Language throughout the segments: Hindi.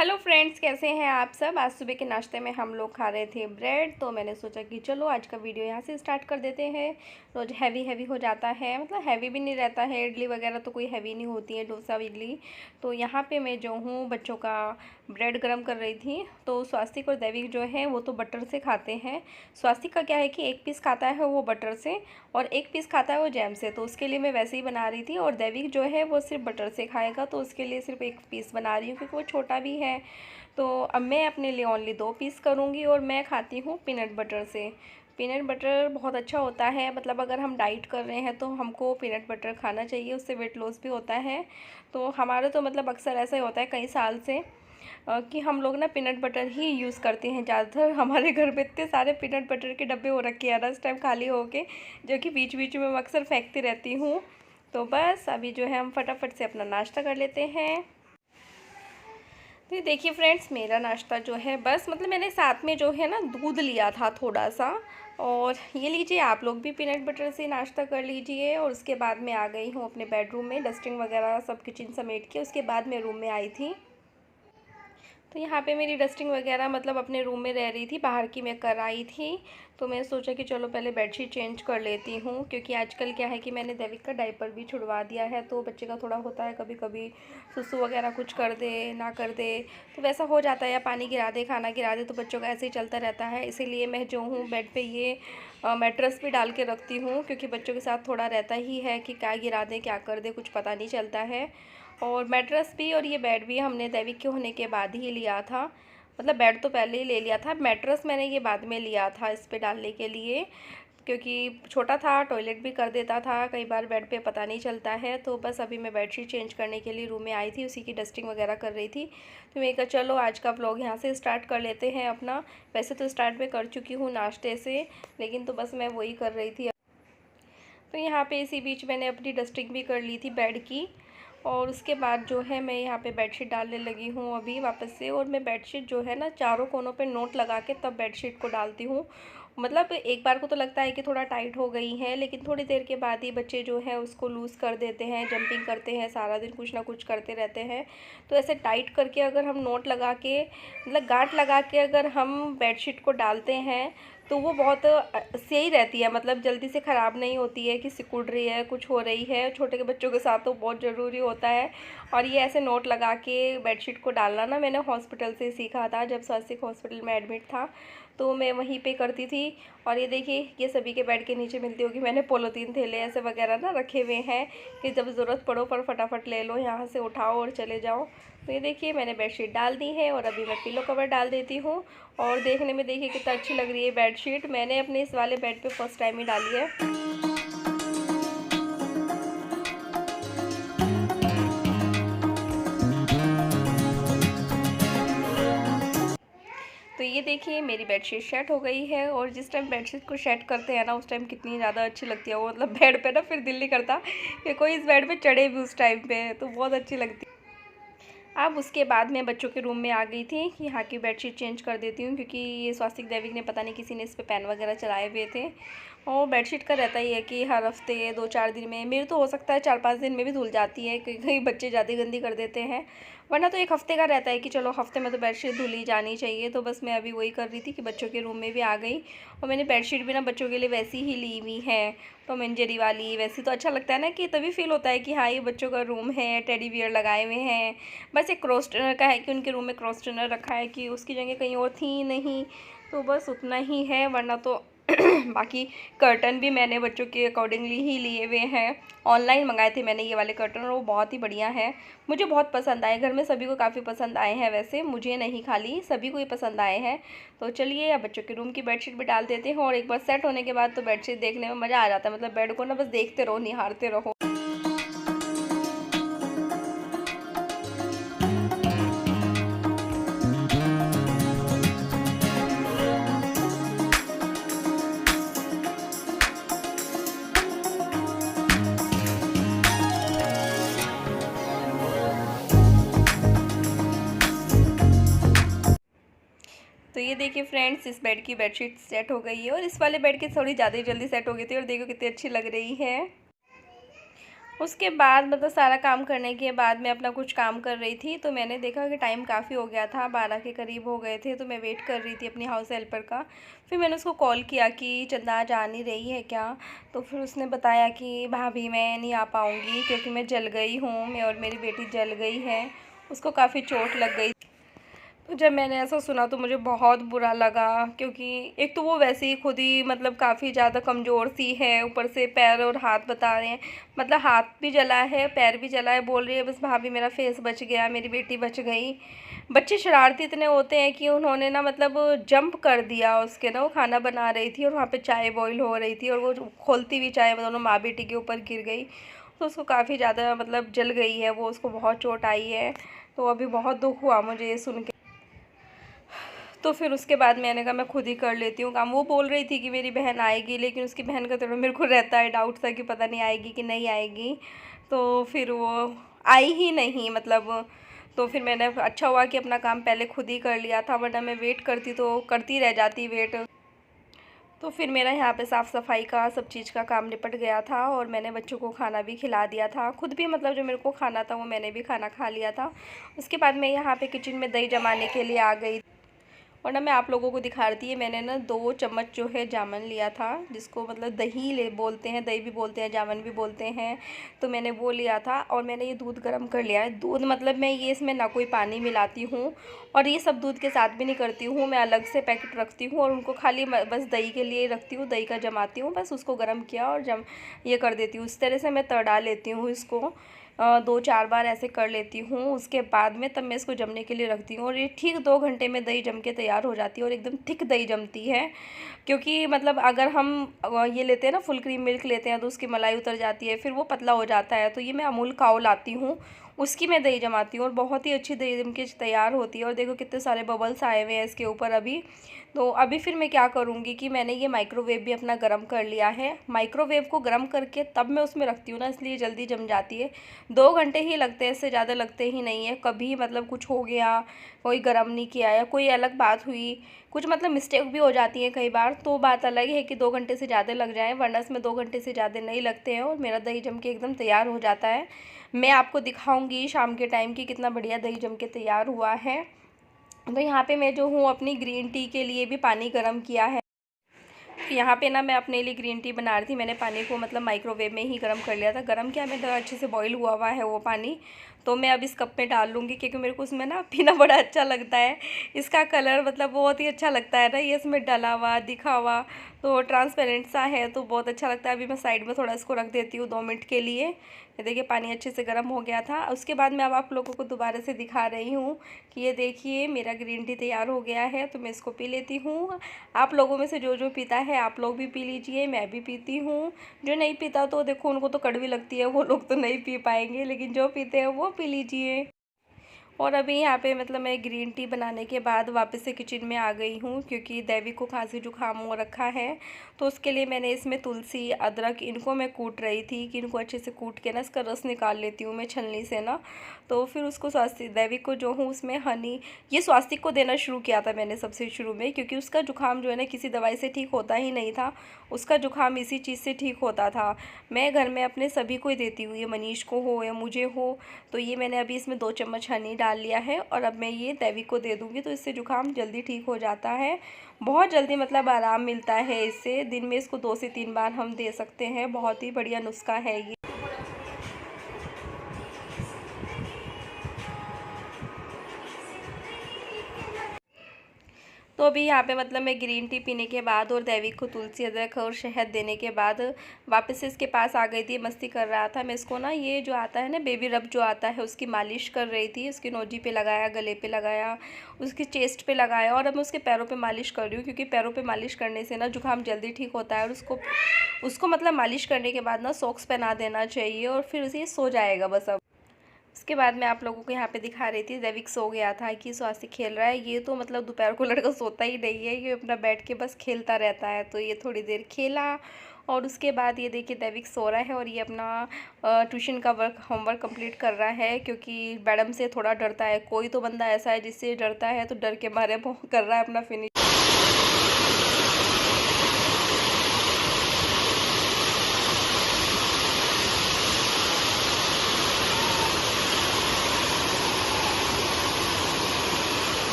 हेलो फ्रेंड्स, कैसे हैं आप सब। आज सुबह के नाश्ते में हम लोग खा रहे थे ब्रेड। तो मैंने सोचा कि चलो आज का वीडियो यहाँ से स्टार्ट कर देते हैं। रोज़ हैवी हैवी हो जाता है, मतलब हैवी भी नहीं रहता है। इडली वगैरह तो कोई हैवी नहीं होती है, डोसा इडली। तो यहाँ पे मैं जो हूँ बच्चों का ब्रेड गर्म कर रही थी। तो स्वास्तिक और दैविक जो है वो तो बटर से खाते हैं। स्वास्तिक का क्या है कि एक पीस खाता है वो बटर से और एक पीस खाता है वो जैम से। तो उसके लिए मैं वैसे ही बना रही थी। और दैविक जो है वो सिर्फ बटर से खाएगा, तो उसके लिए सिर्फ एक पीस बना रही हूँ क्योंकि वो छोटा भी है। तो अब मैं अपने लिए ओनली 2 पीस करूँगी और मैं खाती हूँ पीनट बटर से। पीनट बटर बहुत अच्छा होता है, मतलब अगर हम डाइट कर रहे हैं तो हमको पीनट बटर खाना चाहिए, उससे वेट लॉस भी होता है। तो हमारे तो मतलब अक्सर ऐसा ही होता है कई साल से कि हम लोग ना पीनट बटर ही यूज़ करते हैं ज़्यादातर। हमारे घर पे इतने सारे पीनट बटर के डब्बे हो रखे हैं ना इस टाइम खाली होके, जो कि बीच बीच में मैं अक्सर फेंकती रहती हूँ। तो बस अभी जो है हम फटाफट से अपना नाश्ता कर लेते हैं। तो ये देखिए फ्रेंड्स, मेरा नाश्ता जो है बस मतलब मैंने साथ में जो है ना दूध लिया था थोड़ा सा। और ये लीजिए, आप लोग भी पीनट बटर से नाश्ता कर लीजिए। और उसके बाद मैं आ गई हूँ अपने बेडरूम में, डस्टिंग वगैरह सब किचन समेट के उसके बाद मैं रूम में आई थी। तो यहाँ पे मेरी डस्टिंग वगैरह मतलब अपने रूम में रह रही थी, बाहर की मैं कर आई थी। तो मैं सोचा कि चलो पहले बेडशीट चेंज कर लेती हूँ, क्योंकि आजकल क्या है कि मैंने दैविक का डायपर भी छुड़वा दिया है। तो बच्चे का थोड़ा होता है कभी कभी सुसु वगैरह कुछ कर दे ना कर दे, तो वैसा हो जाता है, या पानी गिरा दे खाना गिरा दे, तो बच्चों का ऐसे ही चलता रहता है। इसीलिए मैं जो हूँ बेड पर ये मैट्रेस भी डाल के रखती हूँ, क्योंकि बच्चों के साथ थोड़ा रहता ही है कि क्या गिरा दें क्या कर दे, कुछ पता नहीं चलता है। और मैट्रेस भी और ये बेड भी हमने दैविक के होने के बाद ही लिया था। मतलब बेड तो पहले ही ले लिया था, मैट्रेस मैंने ये बाद में लिया था इस पे डालने के लिए, क्योंकि छोटा था, टॉयलेट भी कर देता था कई बार बेड पे, पता नहीं चलता है। तो बस अभी मैं बेडशीट चेंज करने के लिए रूम में आई थी, उसी की डस्टिंग वगैरह कर रही थी। तो मैं कहा चलो आज का व्लॉग यहाँ से स्टार्ट कर लेते हैं अपना। वैसे तो स्टार्ट मैं कर चुकी हूँ नाश्ते से, लेकिन तो बस मैं वही कर रही थी। तो यहाँ पे इसी बीच मैंने अपनी डस्टिंग भी कर ली थी बेड की। और उसके बाद जो है मैं यहाँ पे बेडशीट डालने लगी हूँ अभी वापस से। और मैं बेडशीट जो है ना चारों कोनों पे नोट लगा के तब बेडशीट को डालती हूँ। मतलब एक बार को तो लगता है कि थोड़ा टाइट हो गई है, लेकिन थोड़ी देर के बाद ही बच्चे जो है उसको लूज़ कर देते हैं, जंपिंग करते हैं, सारा दिन कुछ ना कुछ करते रहते हैं। तो ऐसे टाइट करके अगर हम नोट लगा के, मतलब गांठ लगा के अगर हम बेडशीट को डालते हैं तो वो बहुत सही रहती है, मतलब जल्दी से ख़राब नहीं होती है कि सिकुड़ रही है कुछ हो रही है। छोटे के बच्चों के साथ तो बहुत ज़रूरी होता है। और ये ऐसे नोट लगा के बेडशीट को डालना ना मैंने हॉस्पिटल से सीखा था, जब स्वास्थ्य हॉस्पिटल में एडमिट था तो मैं वहीं पे करती थी। और ये देखिए, ये सभी के बेड के नीचे मिलती होगी, मैंने पोलोथीन थैले ऐसे वगैरह ना रखे हुए हैं कि जब ज़रूरत पड़ो पर फटाफट ले लो, यहाँ से उठाओ और चले जाओ। तो ये देखिए मैंने बेडशीट डाल दी है और अभी मैं पिलो कवर डाल देती हूँ। और देखने में देखिए कितना अच्छी लग रही है बेडशीट। मैंने अपने इस वाले बेड पे फर्स्ट टाइम ही डाली है। तो ये देखिए मेरी बेडशीट सेट हो गई है। और जिस टाइम बेडशीट को सेट करते हैं ना उस टाइम कितनी ज़्यादा अच्छी लगती है वो, मतलब बेड पे ना फिर दिल नहीं करता कि कोई इस बेड पे चढ़े भी उस टाइम पे, तो बहुत अच्छी लगती है। अब उसके बाद मैं बच्चों के रूम में आ गई थी कि यहाँ की बेडशीट चेंज कर देती हूँ, क्योंकि ये स्वास्तिक दैविक ने पता नहीं किसी ने इस पे पेन वगैरह चलाए हुए थे। और बेडशीट का रहता ही है कि हर हफ्ते 2-4 दिन में, मेरी तो हो सकता है 4-5 दिन में भी धुल जाती है, कई कई बच्चे ज़्यादा गंदी कर देते हैं। वरना तो 1 हफ्ते का रहता है कि चलो हफ्ते में तो बेडशीट धुल ही जानी चाहिए। तो बस मैं अभी वही कर रही थी कि बच्चों के रूम में भी आ गई। और मैंने बेडशीट भी ना बच्चों के लिए वैसी ही ली हुई है, टॉम एंड जेरी वाली। वैसे तो अच्छा लगता है ना, कि तभी फील होता है कि हाँ ये बच्चों का रूम है, टेडी बियर लगाए हुए हैं। बस एक क्रॉस टनर का है कि उनके रूम में क्रॉस टनर रखा है, कि उसकी जगह कहीं और थी ही नहीं, तो बस उतना ही है। वरना तो बाकी कर्टन भी मैंने बच्चों के अकॉर्डिंगली ही लिए हुए हैं। ऑनलाइन मंगाए थे मैंने ये वाले कर्टन, और वो बहुत ही बढ़िया है, मुझे बहुत पसंद आए। घर में सभी को काफ़ी पसंद आए हैं, वैसे मुझे नहीं, खाली सभी को ही पसंद आए हैं। तो चलिए अब बच्चों के रूम की बेडशीट भी डाल देते हैं। और एक बार सेट होने के बाद तो बेडशीट देखने में मज़ा आ जाता है, मतलब बेड को ना बस देखते रहो, निहारते रहो। तो ये देखिए फ्रेंड्स, इस बेड की बेडशीट सेट हो गई है। और इस वाले बेड की थोड़ी ज़्यादा ही जल्दी सेट हो गई थी, और देखो कितनी अच्छी लग रही है। उसके बाद मतलब सारा काम करने के बाद मैं अपना कुछ काम कर रही थी, तो मैंने देखा कि टाइम काफ़ी हो गया था, 12 के करीब हो गए थे। तो मैं वेट कर रही थी अपनी हाउस हेल्पर का। फिर मैंने उसको कॉल किया कि चंदा आज आ नहीं रही है क्या? तो फिर उसने बताया कि भाभी मैं नहीं आ पाऊँगी क्योंकि मैं जल गई हूँ, मैं और मेरी बेटी जल गई है, उसको काफ़ी चोट लग गई। तो जब मैंने ऐसा सुना तो मुझे बहुत बुरा लगा, क्योंकि एक तो वो वैसे ही खुद ही मतलब काफ़ी ज़्यादा कमज़ोर सी है, ऊपर से पैर और हाथ बता रहे हैं, मतलब हाथ भी जला है पैर भी जला है, बोल रही है बस भाभी मेरा फेस बच गया, मेरी बेटी बच गई। बच्चे शरारती इतने होते हैं कि उन्होंने ना मतलब जंप कर दिया उसके ना, वो खाना बना रही थी और वहाँ पे चाय बॉईल हो रही थी और वो खोलती हुई चाय दोनों माँ बेटी के ऊपर गिर गई। तो उसको काफ़ी ज़्यादा मतलब जल गई है वो, उसको बहुत चोट आई है। तो अभी बहुत दुख हुआ मुझे ये सुन के। तो फिर उसके बाद मैंने कहा मैं खुद ही कर लेती हूँ काम। वो बोल रही थी कि मेरी बहन आएगी, लेकिन उसकी बहन का थोड़ा मेरे को रहता है डाउट था कि पता नहीं आएगी कि नहीं आएगी। तो फिर वो आई ही नहीं मतलब। तो फिर मैंने अच्छा हुआ कि अपना काम पहले खुद ही कर लिया था, वरना मैं वेट करती तो करती रह जाती वेट। तो फिर मेरा यहाँ पे साफ़ सफाई का सब चीज़ का काम निपट गया था और मैंने बच्चों को खाना भी खिला दिया था, खुद भी मतलब जो मेरे को खाना था वो मैंने भी खाना खा लिया था। उसके बाद मैं यहाँ पे किचन में दही जमाने के लिए आ गई। और ना मैं आप लोगों को दिखा रही थी, मैंने ना 2 चम्मच जो है जामन लिया था, जिसको मतलब दही ले बोलते हैं, दही भी बोलते हैं जामन भी बोलते हैं। तो मैंने वो लिया था और मैंने ये दूध गर्म कर लिया है। दूध मतलब मैं ये इसमें ना कोई पानी मिलाती हूँ और ये सब दूध के साथ भी नहीं करती हूँ, मैं अलग से पैकेट रखती हूँ और उनको खाली बस दही के लिए रखती हूँ, दही का जमाती हूँ, बस उसको गर्म किया और ये कर देती हूँ। इस तरह से मैं तड़ा लेती हूँ इसको, 2-4 बार ऐसे कर लेती हूँ। उसके बाद में तब मैं इसको जमने के लिए रखती हूँ और ये ठीक 2 घंटे में दही जम के तैयार हो जाती है और एकदम थिक दही जमती है। क्योंकि मतलब अगर हम ये लेते हैं ना फुल क्रीम मिल्क लेते हैं तो उसकी मलाई उतर जाती है, फिर वो पतला हो जाता है। तो ये मैं अमूल काओ लाती हूँ, उसकी मैं दही जमाती हूँ और बहुत ही अच्छी दही जम के तैयार होती है। और देखो कितने सारे बबल्स आए हुए हैं इसके ऊपर अभी। तो अभी फिर मैं क्या करूँगी कि मैंने ये माइक्रोवेव भी अपना गर्म कर लिया है। माइक्रोवेव को गर्म करके तब मैं उसमें रखती हूँ ना, इसलिए जल्दी जम जाती है। 2 घंटे ही लगते हैं, इससे ज़्यादा लगते ही नहीं है। कभी मतलब कुछ हो गया, कोई गर्म नहीं किया या कोई अलग बात हुई, कुछ मतलब मिस्टेक भी हो जाती है कई बार, तो बात अलग है कि 2 घंटे से ज़्यादा लग जाए, वरना इसमें 2 घंटे से ज़्यादा नहीं लगते हैं और मेरा दही जम के एकदम तैयार हो जाता है। मैं आपको दिखाऊंगी शाम के टाइम की कितना बढ़िया दही जम के तैयार हुआ है। तो यहाँ पे मैं जो हूँ अपनी ग्रीन टी के लिए भी पानी गर्म किया है। यहाँ पे ना मैं अपने लिए ग्रीन टी बना रही थी, मैंने पानी को मतलब माइक्रोवेव में ही गर्म कर लिया था। गर्म क्या, मैं तो अच्छे से बॉईल हुआ हुआ है वो पानी। तो मैं अब इस कप में डाल लूँगी क्योंकि मेरे को उसमें ना पीना बड़ा अच्छा लगता है। इसका कलर मतलब बहुत ही अच्छा लगता है ना, ये इसमें डला हुआ दिखा हुआ, तो ट्रांसपेरेंट सा है तो बहुत अच्छा लगता है। अभी मैं साइड में थोड़ा इसको रख देती हूँ 2 मिनट के लिए। ये देखिए पानी अच्छे से गर्म हो गया था। उसके बाद मैं अब आप लोगों को दोबारा से दिखा रही हूँ कि ये देखिए मेरा ग्रीन टी तैयार हो गया है। तो मैं इसको पी लेती हूँ। आप लोगों में से जो जो पीता है आप लोग भी पी लीजिए, मैं भी पीती हूँ। जो नहीं पीता तो देखो उनको तो कड़वी लगती है, वो लोग तो नहीं पी पाएंगे, लेकिन जो पीते हैं वो पी लीजिए। और अभी यहाँ पे मतलब मैं ग्रीन टी बनाने के बाद वापस से किचन में आ गई हूँ, क्योंकि देवी को खांसी जुकाम हो रखा है। तो उसके लिए मैंने इसमें तुलसी अदरक इनको मैं कूट रही थी कि इनको अच्छे से कूट के ना इसका रस निकाल लेती हूँ मैं छलनी से ना। तो फिर उसको स्वास्तिक देवी को जो हूँ उसमें हनी, ये स्वास्तिक को देना शुरू किया था मैंने सबसे शुरू में, क्योंकि उसका जुकाम जो है ना किसी दवाई से ठीक होता ही नहीं था, उसका जुकाम इसी चीज़ से ठीक होता था। मैं घर में अपने सभी को ही देती हूँ, ये मनीष को हो या मुझे हो। तो ये मैंने अभी इसमें 2 चम्मच हनी डाल लिया है और अब मैं ये देवी को दे दूँगी, तो इससे जुकाम जल्दी ठीक हो जाता है, बहुत जल्दी मतलब आराम मिलता है इससे। दिन में इसको 2 से 3 बार हम दे सकते हैं, बहुत ही बढ़िया नुस्खा है ये। तो अभी यहाँ पे मतलब मैं ग्रीन टी पीने के बाद और देवी को तुलसी अदरक और शहद देने के बाद वापस से इसके पास आ गई थी, मस्ती कर रहा था। मैं इसको ना ये जो आता है ना बेबी रब जो आता है उसकी मालिश कर रही थी, उसकी नोजी पे लगाया, गले पे लगाया, उसकी चेस्ट पे लगाया और अब मैं उसके पैरों पे मालिश कर रही हूँ, क्योंकि पैरों पे मालिश करने से ना जुकाम जल्दी ठीक होता है। और उसको मतलब मालिश करने के बाद ना सॉक्स पहना देना चाहिए और फिर उसे सो जाएगा बस। अब उसके बाद मैं आप लोगों को यहाँ पे दिखा रही थी, दैविक सो गया था कि स्वास्तिक खेल रहा है। ये तो मतलब दोपहर को लड़का सोता ही नहीं है, ये अपना बैठ के बस खेलता रहता है। तो ये थोड़ी देर खेला और उसके बाद ये देखिए दैविक सो रहा है और ये अपना ट्यूशन का होमवर्क कंप्लीट कर रहा है, क्योंकि मैडम से थोड़ा डरता है। कोई तो बंदा ऐसा है जिससे डरता है, तो डर के मारे वो कर रहा है अपना फिनिश।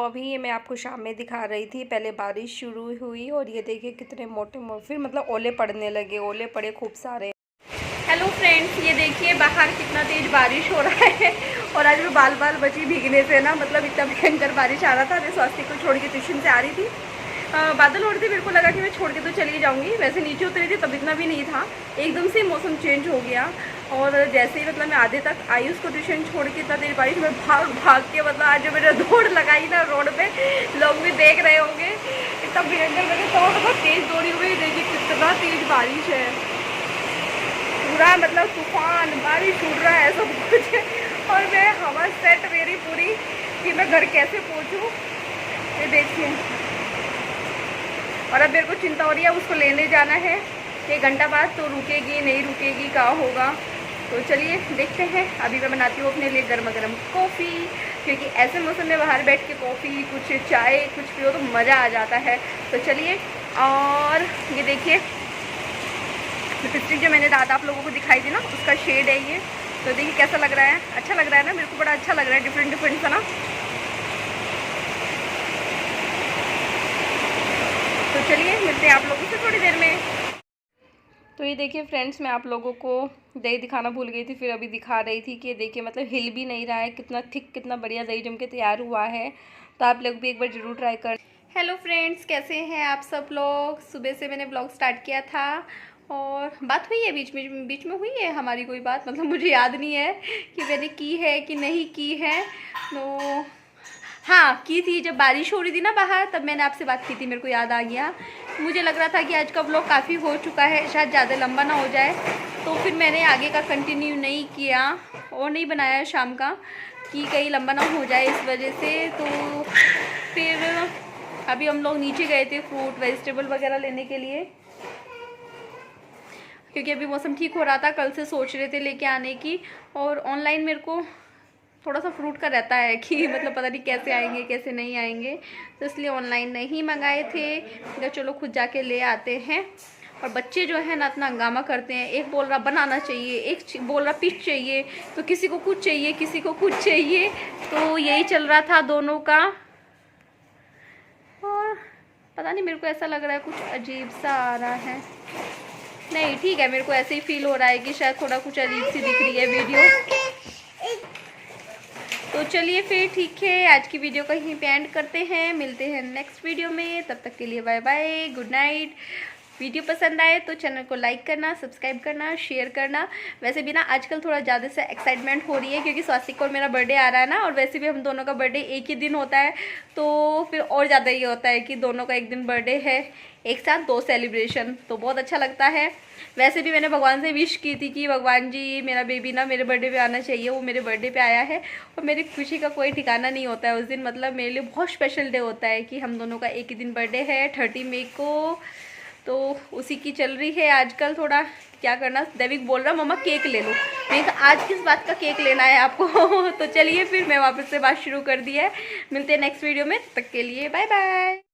अभी ये मैं आपको शाम में दिखा रही थी, पहले बारिश शुरू हुई और ये देखिए कितने मोटे फिर मतलब ओले पड़ने लगे, ओले पड़े खूब सारे। हेलो फ्रेंड्स, ये देखिए बाहर कितना तेज़ बारिश हो रहा है और आज मैं बाल बाल बची भीगने से ना, मतलब इतना भयंकर बारिश आ रहा था। मैं स्वास्थ्य को छोड़ के ट्यूशन से आ रही थी, बादल हो रहे थे, मेरे को लगा कि मैं छोड़ के तो चली जाऊंगी। वैसे नीचे उतरी थी तब इतना भी नहीं था, एकदम से मौसम चेंज हो गया और जैसे ही मतलब मैं आधे तक आई उसको ट्यूशन छोड़ के, इतना देर बारिश में भाग भाग के मतलब आज जो मैंने दौड़ लगाई ना रोड पे, लोग भी देख रहे होंगे इतना भयंकर मैंने दौड़ बहुत तेज़ दौड़ी हुई। देखिए कितना तेज़ बारिश है, पूरा मतलब तूफान बारिश उड़ रहा है सब कुछ और मैं हवा सेट मेरी पूरी कि मैं घर कैसे पहुँचूँ। ये देखिए, और अब मेरे को चिंता हो रही है, उसको लेने जाना है 1 घंटा बाद, तो रुकेगी नहीं रुकेगी क्या होगा। तो चलिए देखते हैं। अभी मैं बनाती हूँ अपने लिए गर्मा गर्म कॉफ़ी, क्योंकि ऐसे मौसम में बाहर बैठ के कॉफ़ी कुछ चाय कुछ पियो तो मज़ा आ जाता है। तो चलिए, और ये देखिए लिपस्टिक जो मैंने रात आप लोगों को दिखाई थी ना, उसका शेड है ये। तो देखिए कैसा लग रहा है, अच्छा लग रहा है ना, मेरे को बड़ा अच्छा लग रहा है, डिफरेंट डिफरेंट सा ना। तो चलिए मिलते हैं आप लोगों से थोड़ी देर में। तो ये देखिए फ्रेंड्स, मैं आप लोगों को दही दिखाना भूल गई थी, फिर अभी दिखा रही थी कि देखिए मतलब हिल भी नहीं रहा है, कितना थिक कितना बढ़िया दही जम के तैयार हुआ है। तो आप लोग भी एक बार ज़रूर ट्राई कर। हेलो फ्रेंड्स, कैसे हैं आप सब लोग। सुबह से मैंने ब्लॉग स्टार्ट किया था और बात हुई है बीच में हुई है हमारी कोई बात, मतलब मुझे याद नहीं है कि मैंने की है कि नहीं की है। तो हाँ की थी, जब बारिश हो रही थी ना बाहर, तब मैंने आपसे बात की थी, मेरे को याद आ गया। मुझे लग रहा था कि आज का व्लॉग काफ़ी हो चुका है, शायद ज़्यादा लंबा ना हो जाए, तो फिर मैंने आगे का कंटिन्यू नहीं किया और नहीं बनाया शाम का कि कहीं लंबा ना हो जाए इस वजह से। तो फिर अभी हम लोग नीचे गए थे फ्रूट वेजिटेबल वगैरह लेने के लिए, क्योंकि अभी मौसम ठीक हो रहा था। कल से सोच रहे थे लेके आने की, और ऑनलाइन मेरे को थोड़ा सा फ्रूट का रहता है कि मतलब पता नहीं कैसे आएंगे कैसे नहीं आएंगे, तो इसलिए ऑनलाइन नहीं मंगाए थे। तो चलो खुद जाके ले आते हैं। और बच्चे जो है ना इतना हंगामा करते हैं, एक बोल रहा बनाना चाहिए, एक बोल रहा पिच चाहिए, तो किसी को कुछ चाहिए किसी को कुछ चाहिए, तो यही चल रहा था दोनों का। और पता नहीं, मेरे को ऐसा लग रहा है कुछ अजीब सा आ रहा है। नहीं ठीक है, मेरे को ऐसे ही फील हो रहा है कि शायद थोड़ा कुछ अजीब सी दिख रही है वीडियो। तो चलिए फिर ठीक है, आज की वीडियो को यहीं पे एंड करते हैं, मिलते हैं नेक्स्ट वीडियो में। तब तक के लिए bye bye, good night. Video पसंद आए तो चैनल को लाइक करना, सब्सक्राइब करना, शेयर करना। वैसे भी ना आजकल थोड़ा ज़्यादा से एक्साइटमेंट हो रही है, क्योंकि स्वास्तिक और मेरा बर्थडे आ रहा है ना, और वैसे भी हम दोनों का बर्थडे एक ही दिन होता है, तो फिर और ज़्यादा ये होता है कि दोनों का एक दिन बर्थडे है, एक साथ 2 सेलिब्रेशन, तो बहुत अच्छा लगता है। वैसे भी मैंने भगवान से विश की थी कि भगवान जी मेरा बेबी ना मेरे बर्थडे पे आना चाहिए। वो मेरे बर्थडे पे आया है और मेरी खुशी का कोई ठिकाना नहीं होता है उस दिन, मतलब मेरे लिए बहुत स्पेशल डे होता है कि हम दोनों का एक ही दिन बर्थडे है 30 मई को। तो उसी की चल रही है आजकल। थोड़ा क्या करना, दैविक बोल रहा मम्मा केक ले लो, नहीं तो आज किस बात का केक लेना है आपको। तो चलिए फिर मैं वापस से बात शुरू कर दी है, मिलते हैं नेक्स्ट वीडियो में, तब तक के लिए बाय बाय।